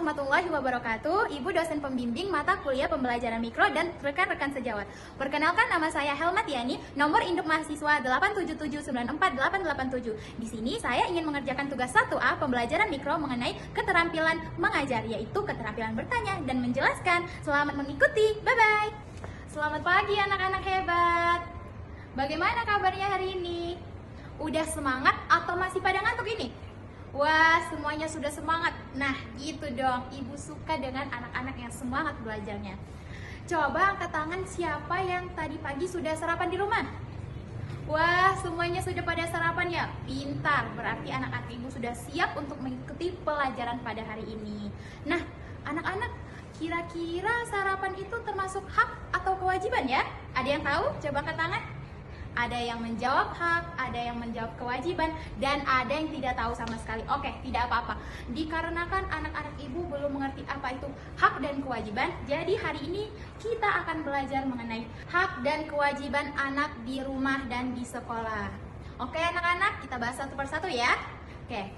warahmatullahi wabarakatuh. Ibu dosen pembimbing mata kuliah pembelajaran mikro dan rekan-rekan sejawat. Perkenalkan, nama saya Helma Tiani, nomor induk mahasiswa 877948887. Di sini saya ingin mengerjakan tugas 1A pembelajaran mikro mengenai keterampilan mengajar, yaitu keterampilan bertanya dan menjelaskan. Selamat mengikuti. Bye-bye. Selamat pagi anak-anak hebat. Bagaimana kabarnya hari ini? Udah semangat atau masih pada ngantuk ini? Wah, semuanya sudah semangat. Nah, gitu dong. Ibu suka dengan anak-anak yang semangat belajarnya. Coba angkat tangan siapa yang tadi pagi sudah sarapan di rumah? Wah, semuanya sudah pada sarapan ya? Pintar, berarti anak-anak ibu sudah siap untuk mengikuti pelajaran pada hari ini. Nah, anak-anak, kira-kira sarapan itu termasuk hak atau kewajiban ya? Ada yang tahu? Coba angkat tangan. Ada yang menjawab hak, ada yang menjawab kewajiban, dan ada yang tidak tahu sama sekali. Oke, tidak apa-apa. Dikarenakan anak-anak ibu belum mengerti apa itu hak dan kewajiban, jadi hari ini kita akan belajar mengenai hak dan kewajiban anak di rumah dan di sekolah. Oke anak-anak, kita bahas satu persatu ya. Oke.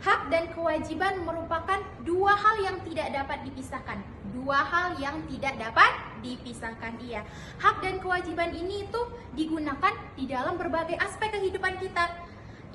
Hak dan kewajiban merupakan dua hal yang tidak dapat dipisahkan. Dua hal yang tidak dapat dipisahkan, iya. Hak dan kewajiban ini itu digunakan di dalam berbagai aspek kehidupan kita.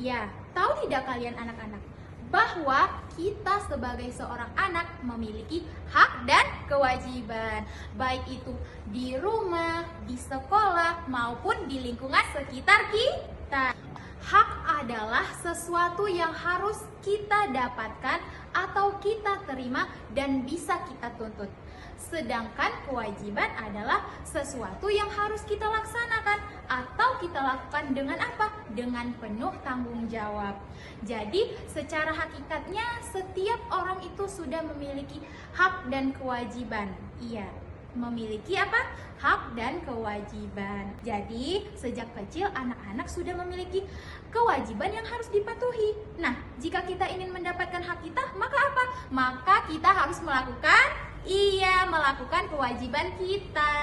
Ya, tahu tidak kalian anak-anak, bahwa kita sebagai seorang anak memiliki hak dan kewajiban, baik itu di rumah, di sekolah, maupun di lingkungan sekitar kita. Hak adalah sesuatu yang harus kita dapatkan atau kita terima dan bisa kita tuntut. Sedangkan kewajiban adalah sesuatu yang harus kita laksanakan atau kita lakukan dengan apa? Dengan penuh tanggung jawab. Jadi secara hakikatnya setiap orang itu sudah memiliki hak dan kewajiban. Iya, memiliki apa? Hak dan kewajiban. Jadi sejak kecil anak-anak sudah memiliki kewajiban yang harus dipatuhi. Nah, jika kita ingin mendapatkan hak kita, maka apa? Maka kita harus melakukan kewajiban kita.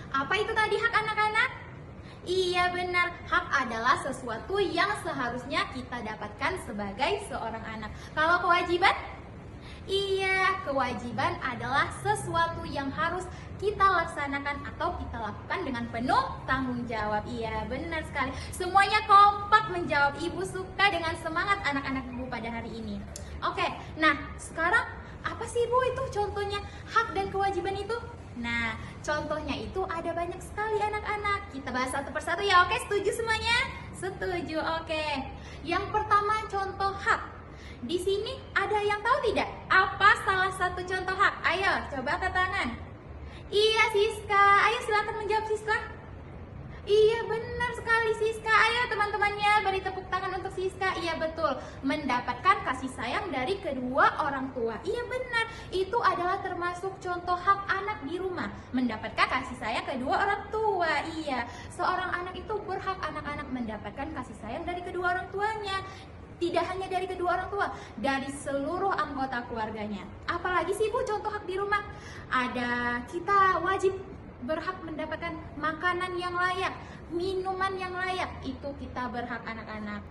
Apa itu tadi hak anak-anak? Iya benar, hak adalah sesuatu yang seharusnya kita dapatkan sebagai seorang anak. Kalau kewajiban? Iya, kewajiban adalah sesuatu yang harus kita laksanakan atau kita lakukan dengan penuh tanggung jawab. Iya, benar sekali. Semuanya kompak menjawab. Ibu suka dengan semangat anak-anak ibu pada hari ini. Oke, nah sekarang apa sih ibu itu contohnya hak dan kewajiban itu? Nah, contohnya itu ada banyak sekali anak-anak. Kita bahas satu persatu ya, oke? Setuju semuanya? Setuju, oke. Yang pertama contoh hak. Di sini ada yang tahu tidak? Apa salah satu contoh hak? Ayo, coba angkat tangan. Iya, Siska. Ayo silakan menjawab, Siska. Iya, benar sekali Siska. Ayo teman-temannya beri tepuk tangan untuk Siska. Iya, betul. Mendapatkan kasih sayang dari kedua orang tua. Iya, benar. Itu adalah termasuk contoh hak anak di rumah. Mendapatkan kasih sayang kedua orang tua. Iya, seorang anak itu berhak anak-anak mendapatkan kasih sayang dari kedua orang tuanya. Tidak hanya dari kedua orang tua, dari seluruh anggota keluarganya. Apalagi sih Bu contoh hak di rumah? Ada, kita wajib berhak mendapatkan makanan yang layak, minuman yang layak. Itu kita berhak anak-anak.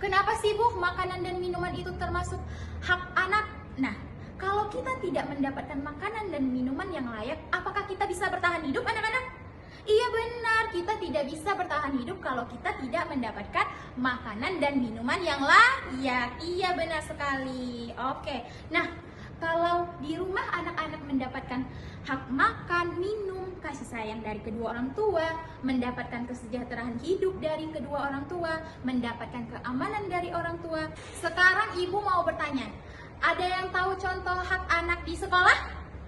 Kenapa sih Bu makanan dan minuman itu termasuk hak anak? Nah, kalau kita tidak mendapatkan makanan dan minuman yang layak, apakah kita bisa bertahan hidup anak-anak? Iya benar, kita tidak bisa bertahan hidup kalau kita tidak mendapatkan makanan dan minuman yang layak. Iya benar sekali. Oke, nah kalau di rumah anak-anak mendapatkan hak makan, minum, kasih sayang dari kedua orang tua, mendapatkan kesejahteraan hidup dari kedua orang tua, mendapatkan keamanan dari orang tua. Sekarang ibu mau bertanya, ada yang tahu contoh hak anak di sekolah?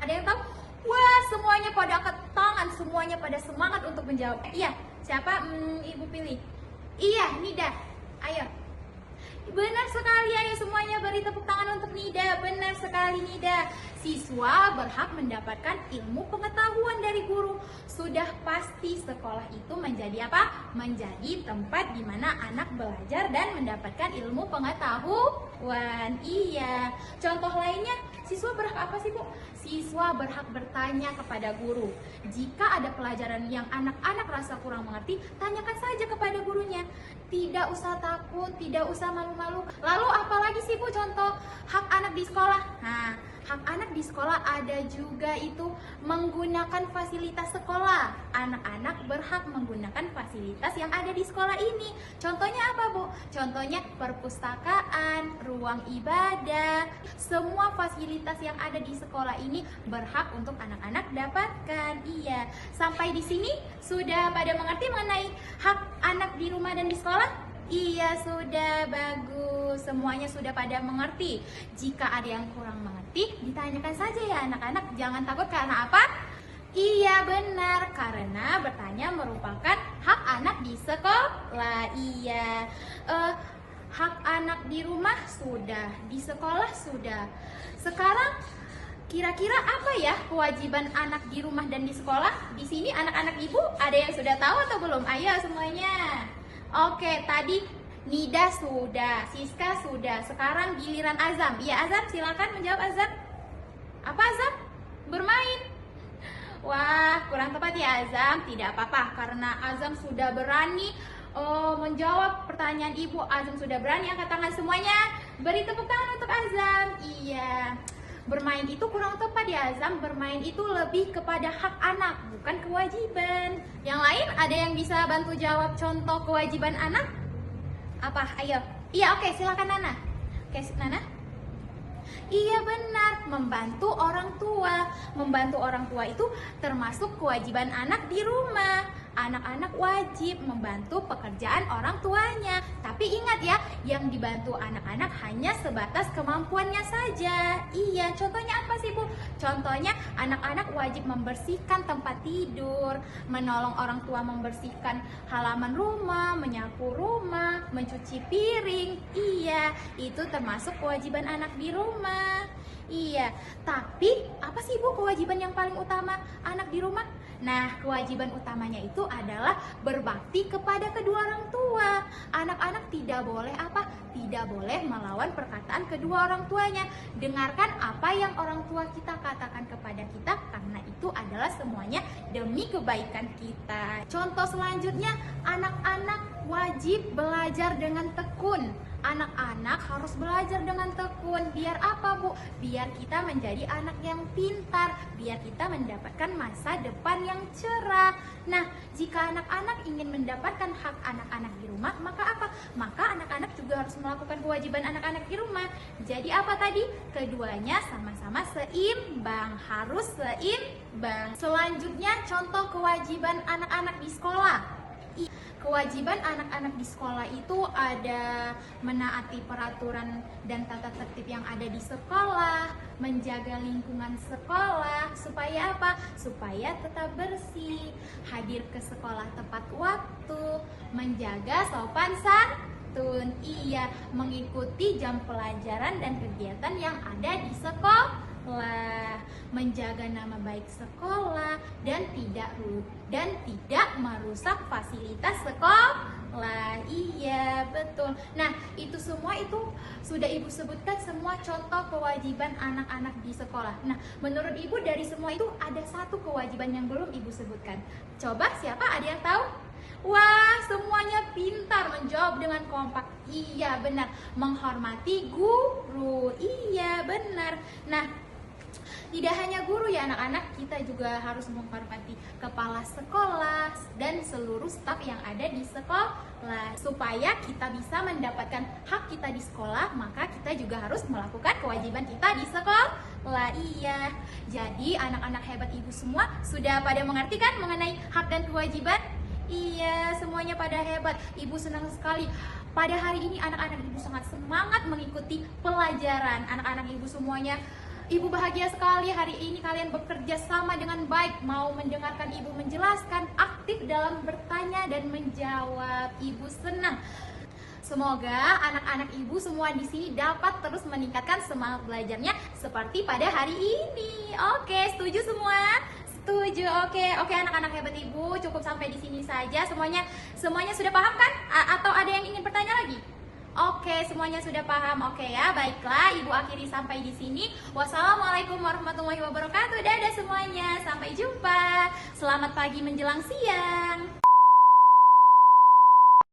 Ada yang tahu? Wah, semuanya pada angkat tangan, semuanya pada semangat untuk menjawab. Iya, siapa? Ibu pilih. Iya, Nida. Ayo. Benar sekali, ayo semuanya beri tepuk tangan untuk Nida. Benar sekali Nida. Siswa berhak mendapatkan ilmu pengetahuan dari guru. Sudah pasti sekolah itu menjadi apa? Menjadi tempat di mana anak belajar dan mendapatkan ilmu pengetahuan. Iya. Contoh lainnya, siswa berhak apa sih Bu? Siswa berhak bertanya kepada guru. Jika ada pelajaran yang anak-anak rasa kurang mengerti, tanyakan saja kepada gurunya. Tidak usah takut, tidak usah malu-malu. Lalu apalagi sih Bu contoh hak anak di sekolah? Nah, hak anak di sekolah ada juga itu menggunakan fasilitas sekolah. Anak-anak berhak menggunakan fasilitas yang ada di sekolah ini. Contohnya apa Bu? Contohnya perpustakaan, ruang ibadah, semua fasilitas yang ada di sekolah ini berhak untuk anak-anak dapatkan. Iya, sampai di sini sudah pada mengerti mengenai hak anak di rumah dan di sekolah? Iya, sudah bagus. Semuanya sudah pada mengerti. Jika ada yang kurang mengerti, ditanyakan saja ya anak-anak. Jangan takut karena apa? Iya benar, karena bertanya merupakan hak anak di sekolah. Iya, hak anak di rumah sudah, di sekolah sudah. Sekarang kira-kira apa ya kewajiban anak di rumah dan di sekolah? Di sini anak-anak ibu ada yang sudah tahu atau belum? Ayo semuanya. Oke, tadi Nida sudah, Siska sudah. Sekarang giliran Azam. Iya Azam, silakan menjawab Azam. Apa Azam? Bermain. Wah, kurang tepat ya Azam. Tidak apa-apa karena Azam sudah berani menjawab pertanyaan ibu. Azam sudah berani angkat tangan semuanya. Beri tepuk tangan untuk Azam. Iya. Bermain itu kurang tepat ya Azam. Bermain itu lebih kepada hak anak, bukan kewajiban. Yang lain ada yang bisa bantu jawab contoh kewajiban anak? Apa? Ayo. Iya, oke, silakan Nana. Oke, Nana. Iya benar, membantu orang tua. Membantu orang tua itu termasuk kewajiban anak di rumah. Anak-anak wajib membantu pekerjaan orang tuanya. Tapi ingat ya, yang dibantu anak-anak hanya sebatas kemampuannya saja. Iya, contohnya apa sih Bu? Contohnya anak-anak wajib membersihkan tempat tidur, menolong orang tua membersihkan halaman rumah, menyapu rumah, mencuci piring. Iya, itu termasuk kewajiban anak di rumah. Iya, tapi apa sih Bu kewajiban yang paling utama anak di rumah? Nah, kewajiban utamanya itu adalah berbakti kepada kedua orang tua. Anak-anak tidak boleh apa? Tidak boleh melawan perkataan kedua orang tuanya. Dengarkan apa yang orang tua kita katakan kepada kita karena itu adalah semuanya demi kebaikan kita. Contoh selanjutnya, anak-anak wajib belajar dengan tekun. Anak-anak harus belajar dengan tekun. Biar apa Bu? Biar kita menjadi anak yang pintar, biar kita mendapatkan masa depan yang cerah. Nah, jika anak-anak ingin mendapatkan hak anak-anak di rumah, maka apa? Maka anak-anak juga harus melakukan kewajiban anak-anak di rumah. Jadi apa tadi? Keduanya sama-sama seimbang, harus seimbang. Selanjutnya contoh kewajiban anak-anak di sekolah. Kewajiban anak-anak di sekolah itu ada menaati peraturan dan tata tertib yang ada di sekolah, menjaga lingkungan sekolah, supaya apa? Supaya tetap bersih, hadir ke sekolah tepat waktu, menjaga sopan santun, iya, mengikuti jam pelajaran dan kegiatan yang ada di sekolah, menjaga nama baik sekolah dan tidak merusak fasilitas sekolah. Iya, betul. Nah, itu semua itu sudah Ibu sebutkan semua contoh kewajiban anak-anak di sekolah. Nah, menurut Ibu dari semua itu ada satu kewajiban yang belum Ibu sebutkan. Coba siapa? Ada yang tahu? Wah, semuanya pintar menjawab dengan kompak. Iya, benar. Menghormati guru. Iya, benar. Nah, tidak hanya guru ya anak-anak, kita juga harus menghormati kepala sekolah dan seluruh staf yang ada di sekolah. Supaya kita bisa mendapatkan hak kita di sekolah, maka kita juga harus melakukan kewajiban kita di sekolah. Iya, jadi anak-anak hebat Ibu semua sudah pada mengerti kan mengenai hak dan kewajiban? Iya, semuanya pada hebat. Ibu senang sekali. Pada hari ini anak-anak Ibu sangat semangat mengikuti pelajaran. Anak-anak Ibu semuanya, Ibu bahagia sekali hari ini kalian bekerja sama dengan baik, mau mendengarkan Ibu menjelaskan, aktif dalam bertanya dan menjawab. Ibu senang. Semoga anak-anak Ibu semua di sini dapat terus meningkatkan semangat belajarnya seperti pada hari ini. Oke, setuju semua? Setuju. Oke, anak-anak hebat Ibu, cukup sampai di sini saja. Semuanya sudah paham kan? Atau ada yang ingin bertanya lagi? Oke, semuanya sudah paham. Oke ya, baiklah. Ibu akhiri sampai di sini. Wassalamualaikum warahmatullahi wabarakatuh. Dadah semuanya. Sampai jumpa. Selamat pagi menjelang siang.